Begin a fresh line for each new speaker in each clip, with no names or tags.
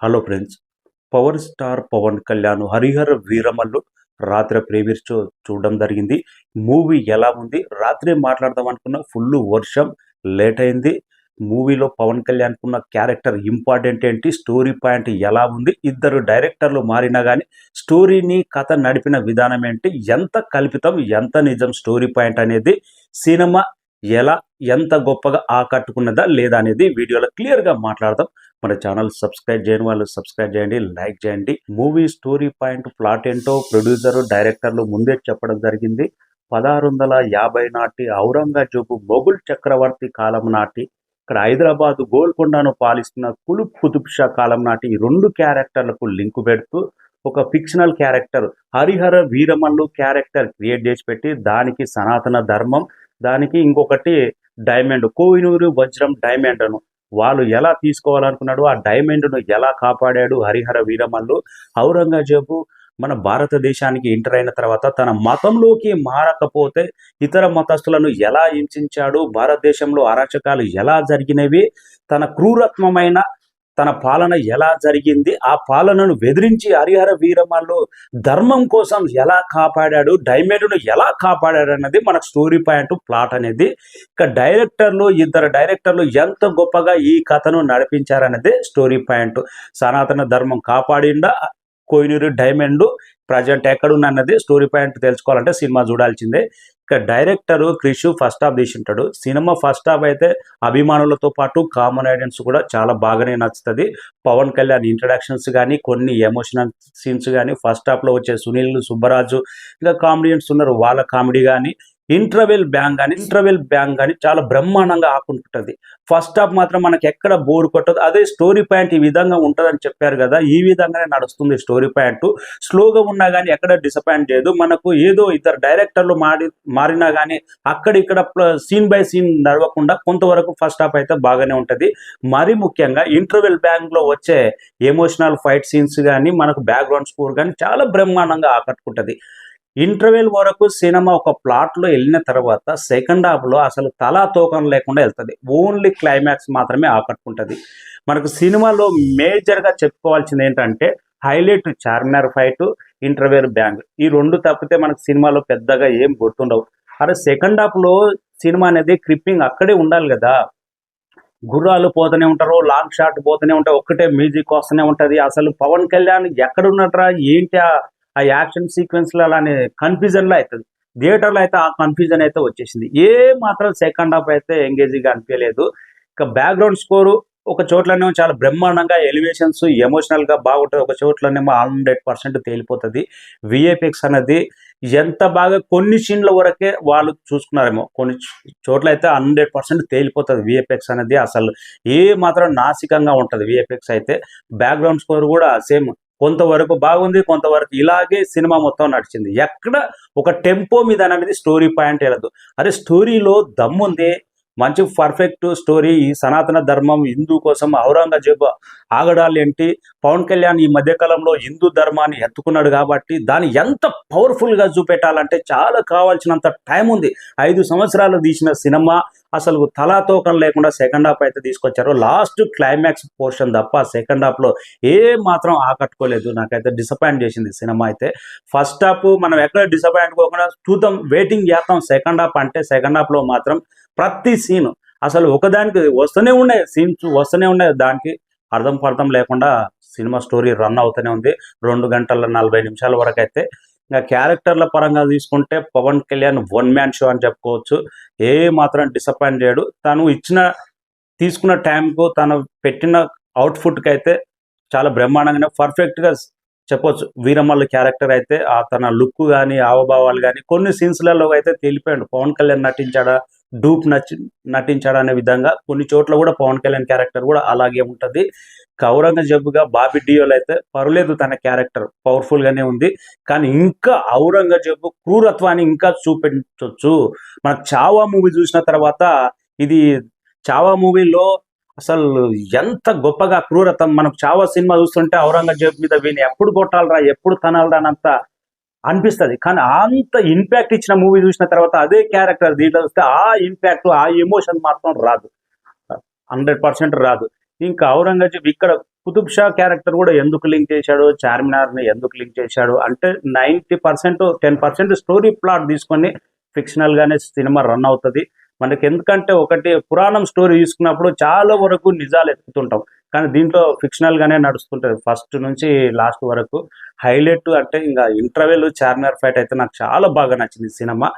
Hello friends. Power star Pawan Kalyan 'Harihara Veeramallu' రాత్రి premiere show చూడడం జరిగింది. మూవీ ఎలా ఉంది? రాత్రే మాట్లాడదాం అనుకున్న ఫుల్లు వర్షం, లేట్ అయింది. మూవీలో పవన్ కళ్యాణ్‌కున్న క్యారెక్టర్ ఇంపార్టెంట్ ఏంటి? స్టోరీ పాయింట్ ఎలా ఉంది? ఇద్దరు డైరెక్టర్లు మారినా గానీ స్టోరీని, కథ నడిపిన విధానం ఏంటి? ఎంత కల్పితం, ఎంత నిజం స్టోరీ పాయింట్ అనేది సినిమా ఎలా, ఎంత గొప్పగా ఆకట్టుకున్నదా లేదా అనేది వీడియోలో క్లియర్‌గా మాట్లాడదాం. మన ఛానల్ సబ్స్క్రైబ్ చేయని వాళ్ళు సబ్స్క్రైబ్ చేయండి, లైక్ చేయండి. మూవీ స్టోరీ పాయింట్, ప్లాట్ ఏంటో ప్రొడ్యూసరు, డైరెక్టర్లు ముందే చెప్పడం జరిగింది. 1650 నాటి ఔరంగజేబు మొఘల్ చక్రవర్తి కాలం నాటి, ఇక్కడ హైదరాబాద్ గోల్కొండను పాలిస్తున్న కుతుబ్ కుతుబ్ షా కాలం నాటి ఈ 2 క్యారెక్టర్లకు లింక్ పెడుతూ ఒక fictional character 'Harihara Veeramallu' character create చేసి పెట్టి, దానికి సనాతన ధర్మం, దానికి ఇంకొకటి డైమండ్, కోహినూరు వజ్రం డైమండ్‌ను వాళ్ళు ఎలా తీసుకోవాలనుకున్నాడు, ఆ డైమండ్‌ను ఎలా కాపాడాడు 'హరిహర వీరమల్లు'. ఔరంగజేబు మన భారతదేశానికి ఎంటర్ అయిన తర్వాత తన మతంలోకి మారకపోతే ఇతర మతస్థులను ఎలా హింసించాడు, భారతదేశంలో అరాచకాలు ఎలా జరిగినవి, తన క్రూరత్వమైన తన పాలన ఎలా జరిగింది, ఆ పాలనను వెదిరించి 'హరిహర వీరమల్లు' ధర్మం కోసం ఎలా కాపాడాడు, డైమండ్‌ను ఎలా కాపాడాడు అన్నది మనకు స్టోరీ పాయింట్, ప్లాట్ అనేది. ఇక ఇద్దరు డైరెక్టర్లు ఎంత గొప్పగా ఈ కథను నడిపించారనేదే స్టోరీ పాయింట్. సనాతన ధర్మం కాపాడిండా, కోహినూరు డైమండ్ ప్రజెంట్ ఎక్కడున్నది స్టోరీ పాయింట్ తెలుసుకోవాలంటే సినిమా చూడాల్సిందే. ఇక డైరెక్టరు క్రిష్ ఫస్ట్ హాఫ్ తీసింటాడు. సినిమా ఫస్ట్ హాఫ్ అయితే అభిమానులతో పాటు కామన్ ఆడియన్స్ కూడా చాలా బాగానే నచ్చుతుంది. పవన్ కళ్యాణ్ ఇంట్రడక్షన్స్ కానీ, కొన్ని ఎమోషనల్ సీన్స్ కానీ, ఫస్ట్ హాఫ్లో వచ్చే సునీల్, సుబ్బరాజు, ఇంకా కామెడియన్స్ ఉన్నారు, వాళ్ళ కామెడీ కానీ, ఇంటర్వెల్ బ్యాంగ్ కానీ చాలా బ్రహ్మాండంగా ఆకుంటుంది. ఫస్ట్ హాఫ్ మాత్రం మనకి ఎక్కడ బోర్ కొట్టదు. అదే స్టోరీ పాయింట్ ఈ విధంగా ఉంటుందని చెప్పారు కదా, ఈ విధంగానే నడుస్తుంది స్టోరీ పాయింట్. స్లోగా ఉన్నా కానీ ఎక్కడ డిసప్పాయింట్ చేయదు. మనకు ఏదో ఇద్దరు డైరెక్టర్లు మారినా కానీ అక్కడిక్కడ సీన్ బై సీన్ నడవకుండా కొంతవరకు ఫస్ట్ హాఫ్ అయితే బాగానే ఉంటుంది. మరీ ముఖ్యంగా ఇంటర్వెల్ బ్యాంగ్లో వచ్చే ఎమోషనల్ ఫైట్ సీన్స్ కానీ, మనకు బ్యాక్గ్రౌండ్ స్కోర్ కానీ చాలా బ్రహ్మాండంగా ఆకట్టుకుంటుంది. ఇంటర్వెల్ వరకు సినిమా ఒక ప్లాట్లో వెళ్ళిన తర్వాత సెకండ్ హాఫ్లో అసలు తలా తోకం లేకుండా వెళ్తుంది. ఓన్లీ క్లైమాక్స్ మాత్రమే ఆకట్టుకుంటుంది. మనకు సినిమాలో మేజర్గా చెప్పుకోవాల్సింది ఏంటంటే highlight Charminar fight, interval bang, ఈ 2 తప్పితే మనకు సినిమాలో పెద్దగా ఏం గుర్తుండవు. అరే సెకండ్ హాఫ్లో సినిమా అనేది క్రిప్పింగ్ అక్కడే ఉండాలి కదా. గుర్రాలు పోతూనే ఉంటారు, లాంగ్ షాట్ పోతూనే ఉంటాయి, ఒక్కటే మ్యూజిక్ వస్తూనే ఉంటుంది. అసలు పవన్ కళ్యాణ్ ఎక్కడున్నట్రా ఏంటి ఆ యాక్షన్ సీక్వెన్స్లో అలానే కన్ఫ్యూజన్లో అవుతుంది. థియేటర్లో అయితే ఆ కన్ఫ్యూజన్ అయితే వచ్చేసింది. ఏ మాత్రం సెకండ్ హాఫ్ అయితే ఎంగేజింగ్గా అనిపించలేదు. ఇక బ్యాక్గ్రౌండ్ స్కోరు ఒక చోట్లనేమో చాలా బ్రహ్మాండంగా, ఎలివేషన్స్ ఎమోషనల్గా బాగుంటుంది, ఒక చోట్లనేమో 100% తేలిపోతుంది. విఎఫ్ఎక్స్ అనేది ఎంత బాగా కొన్ని సీన్ల వరకే వాళ్ళు చూసుకున్నారేమో, కొన్ని చోట్ల అయితే 100% తేలిపోతుంది విఎఫ్ఎక్స్ అనేది. అసలు ఏ మాత్రం నాసికంగా ఉంటుంది విఎఫ్ఎక్స్ అయితే. బ్యాక్గ్రౌండ్ స్కోర్ కూడా సేమ్, కొంతవరకు బాగుంది, కొంతవరకు ఇలాగే సినిమా మొత్తం నడిచింది. ఎక్కడ ఒక టెంపో మీద అనేది స్టోరీ పాయింట్ వెళ్ళదు. అదే స్టోరీలో దమ్ముంది, మంచి పర్ఫెక్ట్ స్టోరీ. ఈ సనాతన ధర్మం, హిందూ కోసం ఔరంగజేబు ఆగడాలు ఏంటి, పవన్ కళ్యాణ్ ఈ మధ్యకాలంలో హిందూ ధర్మాన్ని ఎత్తుకున్నాడు కాబట్టి దాన్ని ఎంత పవర్ఫుల్గా చూపెట్టాలంటే చాలా కావాల్సినంత టైం ఉంది. 5 సంవత్సరాలు తీసిన సినిమా అసలు తలాతోకం లేకుండా సెకండ్ హాఫ్ అయితే తీసుకొచ్చారు. లాస్ట్ క్లైమాక్స్ పోర్షన్ తప్ప సెకండ్ హాఫ్లో ఏ మాత్రం ఆకట్టుకోలేదు. నాకైతే డిసప్పాయింట్ చేసింది సినిమా అయితే. ఫస్ట్ హాఫ్ మనం ఎక్కడ డిసప్పాయింట్ పోకుండా చూద్దాం, వెయిటింగ్ చేస్తాం. సెకండ్ హాఫ్ అంటే సెకండ్ హాఫ్లో మాత్రం ప్రతి సీను అసలు ఒకదానికి వస్తూనే ఉన్నాయి, సీన్స్ వస్తూనే ఉన్నాయి, దానికి అర్థం లేకుండా సినిమా స్టోరీ రన్ అవుతూనే ఉంది. 2 గంటల 40 నిమిషాల వరకు అయితే. ఇంకా క్యారెక్టర్ల పరంగా తీసుకుంటే Pawan Kalyan one man show అని చెప్పుకోవచ్చు. ఏ మాత్రం డిసప్పాయింట్ చేయడు. తను తీసుకున్న టైంకు, తను పెట్టిన అవుట్ఫుట్కి అయితే చాలా బ్రహ్మాండంగానే పర్ఫెక్ట్గా చెప్పొచ్చు. వీరమల్లు క్యారెక్టర్ అయితే తన లుక్ కానీ, హావభావాలు కానీ కొన్ని సీన్స్లలో అయితే తెలిపాడు. పవన్ కళ్యాణ్ నటించాడా, నటించాడా అనే విధంగా కొన్ని చోట్ల కూడా పవన్ కళ్యాణ్ క్యారెక్టర్ కూడా అలాగే ఉంటుంది. ఔరంగజేబుగా బాబీ డియోల్ అయితే పర్లేదు, తన క్యారెక్టర్ పవర్ఫుల్గానే ఉంది. కానీ ఇంకా ఔరంగజేబు క్రూరత్వాన్ని ఇంకా చూపించవచ్చు. మనకు చావా మూవీ చూసిన తర్వాత, ఇది చావా మూవీలో అసలు ఎంత గొప్పగా క్రూరత్వం, మనకు చావా సినిమా చూస్తుంటే ఔరంగజేబు మీద వీని ఎప్పుడు కొట్టాలరా, ఎప్పుడు తనాలరా అనంత అనిపిస్తుంది. కానీ అంత ఇంపాక్ట్ ఇచ్చిన మూవీ చూసిన తర్వాత అదే క్యారెక్టర్ దీంట్లో వస్తే ఆ ఇంపాక్ట్, ఆ ఎమోషన్ మాత్రం రాదు, 100% రాదు. ఇంకా ఔరంగజేబ్ ఇక్కడ కుతుబ్ షా క్యారెక్టర్ కూడా ఎందుకు లింక్ చేశాడు, చార్మినార్ని ఎందుకు లింక్ చేశాడు అంటే 90% 10% స్టోరీ ప్లాట్ తీసుకొని ఫిక్షనల్గానే సినిమా రన్ అవుతుంది మనకి. ఎందుకంటే ఒకటి పురాణం స్టోరీ తీసుకున్నప్పుడు చాలా వరకు నిజాలు ఎత్తుతుంటాం, కానీ దీంట్లో ఫిక్షనల్గానే నడుస్తుంటుంది ఫస్ట్ నుంచి లాస్ట్ వరకు. హైలైట్ అంటే ఇంకా ఇంటర్వెల్ చార్మినార్ ఫైట్ అయితే నాకు చాలా బాగా నచ్చింది సినిమా.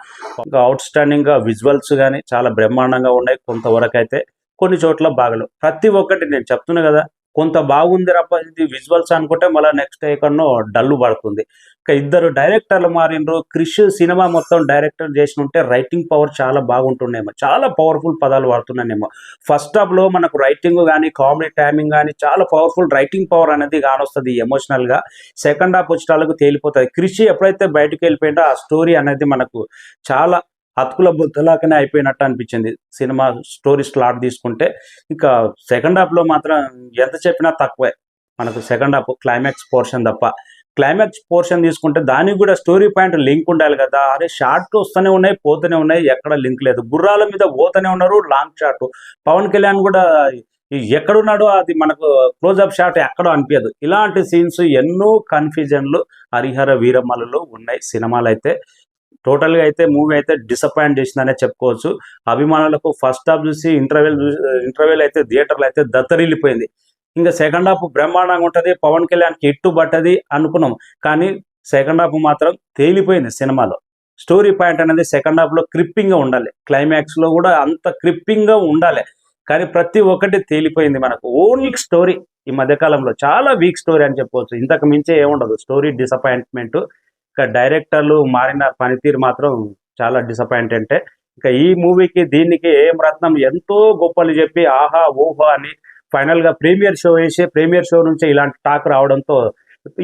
ఇంకా అవుట్ స్టాండింగ్గా విజువల్స్ కానీ చాలా బ్రహ్మాండంగా ఉన్నాయి కొంతవరకు అయితే, కొన్ని చోట్ల బాగలేవు. ప్రతి ఒక్కటి నేను చెప్తున్నా కదా, కొంత బాగుంది రప్ప ఇది విజువల్స్ అనుకుంటే మళ్ళీ నెక్స్ట్ ఎక్కడనో డల్లు పడుతుంది. ఇంకా ఇద్దరు డైరెక్టర్లు మారిండ్రు. క్రిష్ సినిమా మొత్తం డైరెక్టర్ చేసి ఉంటే రైటింగ్ పవర్ చాలా బాగుంటుండేమో, చాలా పవర్ఫుల్ పదాలు వాడుతున్నానేమో. ఫస్ట్ హాఫ్లో మనకు రైటింగ్ కానీ కామెడీ టైమింగ్ కానీ చాలా పవర్ఫుల్ రైటింగ్ పవర్ అనేది కానొస్తుంది ఎమోషనల్గా. సెకండ్ హాఫ్ వచ్చేటాలకు తేలిపోతుంది. క్రిష్ ఎప్పుడైతే బయటకు వెళ్ళిపోయిందో ఆ స్టోరీ అనేది మనకు చాలా అతుకుల బుద్ధలాగానే అయిపోయినట్టు అనిపించింది సినిమా స్టోరీ స్లాట్ తీసుకుంటే. ఇంకా సెకండ్ హాఫ్లో మాత్రం ఎంత చెప్పినా తక్కువే మనకు. సెకండ్ హాఫ్ క్లైమాక్స్ పోర్షన్ తప్ప, క్లైమాక్స్ పోర్షన్ తీసుకుంటే దానికి కూడా స్టోరీ పాయింట్ లింక్ ఉండాలి కదా. అరే షార్ట్ వస్తూనే ఉన్నాయి పోతూనే ఉన్నాయి, ఎక్కడ లింక్ లేదు. గుర్రాల మీద పోతూనే ఉన్నారు, లాంగ్ షాట్. పవన్ కళ్యాణ్ కూడా ఎక్కడున్నాడో అది మనకు క్లోజ్అప్ షాట్ ఎక్కడో అనిపించదు. ఇలాంటి సీన్స్ ఎన్నో కన్ఫ్యూజన్లు హరిహర వీరమల్లులో ఉన్నాయి సినిమాలు అయితే. టోటల్గా అయితే మూవీ అయితే డిసప్పాయింట్ చేసిందనే చెప్పుకోవచ్చు. అభిమానులకు ఫస్ట్ హాఫ్ చూసి ఇంటర్వెల్ అయితే థియేటర్లో అయితే దత్తరిల్లిపోయింది. ఇంకా సెకండ్ హాఫ్ బ్రహ్మాండంగా ఉంటుంది, పవన్ కళ్యాణ్కి ఇట్టు పట్టది అనుకున్నాం, కానీ సెకండ్ హాఫ్ మాత్రం తేలిపోయింది సినిమాలో. స్టోరీ పాయింట్ అనేది సెకండ్ హాఫ్లో క్రిప్పింగ్గా ఉండాలి, క్లైమాక్స్లో కూడా అంత క్రిప్పింగ్గా ఉండాలి, కానీ ప్రతి ఒక్కటి తేలిపోయింది మనకు. ఓన్లీ స్టోరీ ఈ మధ్యకాలంలో చాలా వీక్ స్టోరీ అని చెప్పవచ్చు. ఇంతకు మించే ఏముండదు, స్టోరీ డిసప్పాయింట్మెంట్. ఇక డైరెక్టర్లు మారిన పనితీరు మాత్రం చాలా డిసప్పాయింటెంటే. ఇక ఈ మూవీకి దీనికి ఏం రత్నం ఎంతో గొప్పలు చెప్పి ఆహా ఓహో అని ఫైనల్గా ప్రీమియర్ షో వేసి ప్రీమియర్ షో నుంచే ఇలాంటి టాక్ రావడంతో,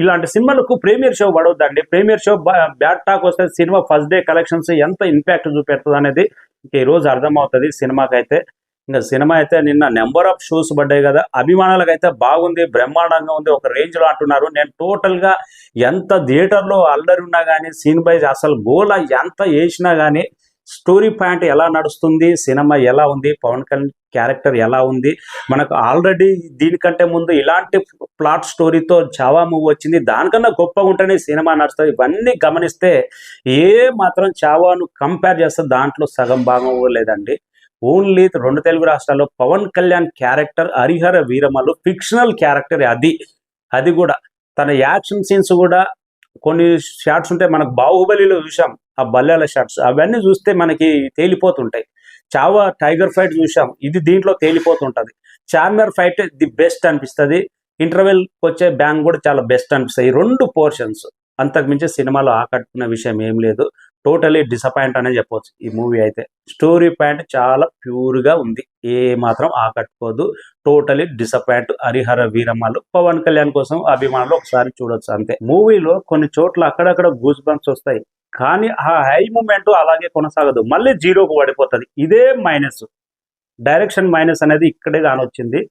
ఇలాంటి సినిమాలకు ప్రీమియర్ షో పడవద్దండి. ప్రీమియర్ షో బ్యాడ్ టాక్ వస్తే సినిమా ఫస్ట్ డే కలెక్షన్స్ ఎంత ఇంపాక్ట్ చూపెడుతుంది అనేది ఇంక ఈరోజు అర్థమవుతుంది సినిమాకైతే. ఇంకా సినిమా అయితే నిన్న నెంబర్ ఆఫ్ షోస్ పడ్డాయి కదా, అభిమానులకు అయితే బాగుంది, బ్రహ్మాండంగా ఉంది, ఒక రేంజ్లో అంటున్నారు. నేను టోటల్గా ఎంత థియేటర్లో అల్లరి ఉన్నా కానీ సీన్ వైజ్ అసలు గోల ఎంత వేసినా కానీ స్టోరీ పాయింట్ ఎలా నడుస్తుంది, సినిమా ఎలా ఉంది, పవన్ కళ్యాణ్ క్యారెక్టర్ ఎలా ఉంది. మనకు ఆల్రెడీ దీనికంటే ముందు ఇలాంటి ప్లాట్ స్టోరీతో చావా మూవీ వచ్చింది, దానికన్నా గొప్పగా ఉంటేనే సినిమా నడుస్తుంది. ఇవన్నీ గమనిస్తే ఏ మాత్రం చావాను కంపేర్ చేస్తే దాంట్లో సగం భాగం లేదండి. ఓన్లీ 2 తెలుగు రాష్ట్రాల్లో Pawan Kalyan character Harihara Veeramallu fictional character. అది కూడా తన యాక్షన్ సీన్స్ కూడా కొన్ని షాట్స్ ఉంటాయి మనకు. బాహుబలిలో చూసాం ఆ బల్లేల షాట్స్, అవన్నీ చూస్తే మనకి తేలిపోతుంటాయి. చావా టైగర్ ఫైట్ చూసాం, ఇది దీంట్లో తేలిపోతుంటుంది. చార్మినార్ ఫైట్ ది బెస్ట్ అనిపిస్తుంది. ఇంటర్వెల్ వచ్చే బ్యాంగ్ కూడా చాలా బెస్ట్ అనిపిస్తాయి. ఈ 2 పోర్షన్స్ అంతకుమించి సినిమాలో ఆకట్టుకున్న విషయం ఏం లేదు. టోటలీ డిసప్పాయింట్ అనే చెప్పవచ్చు ఈ మూవీ అయితే. స్టోరీ పాయింట్ చాలా ప్యూర్గా ఉంది, ఏ మాత్రం ఆకట్టుకోదు. Totally disappoint. హరిహర వీరమల్లు పవన్ కళ్యాణ్ కోసం అభిమానులు ఒకసారి చూడొచ్చు అంతే. మూవీలో కొన్ని చోట్ల అక్కడక్కడ గూస్ బంప్స్ వస్తాయి, కానీ ఆ హై మూమెంట్ అలాగే కొనసాగదు, మళ్ళీ జీరోకు పడిపోతుంది. ఇదే మైనస్, డైరెక్షన్ మైనస్ అనేది ఇక్కడే కానొచ్చింది.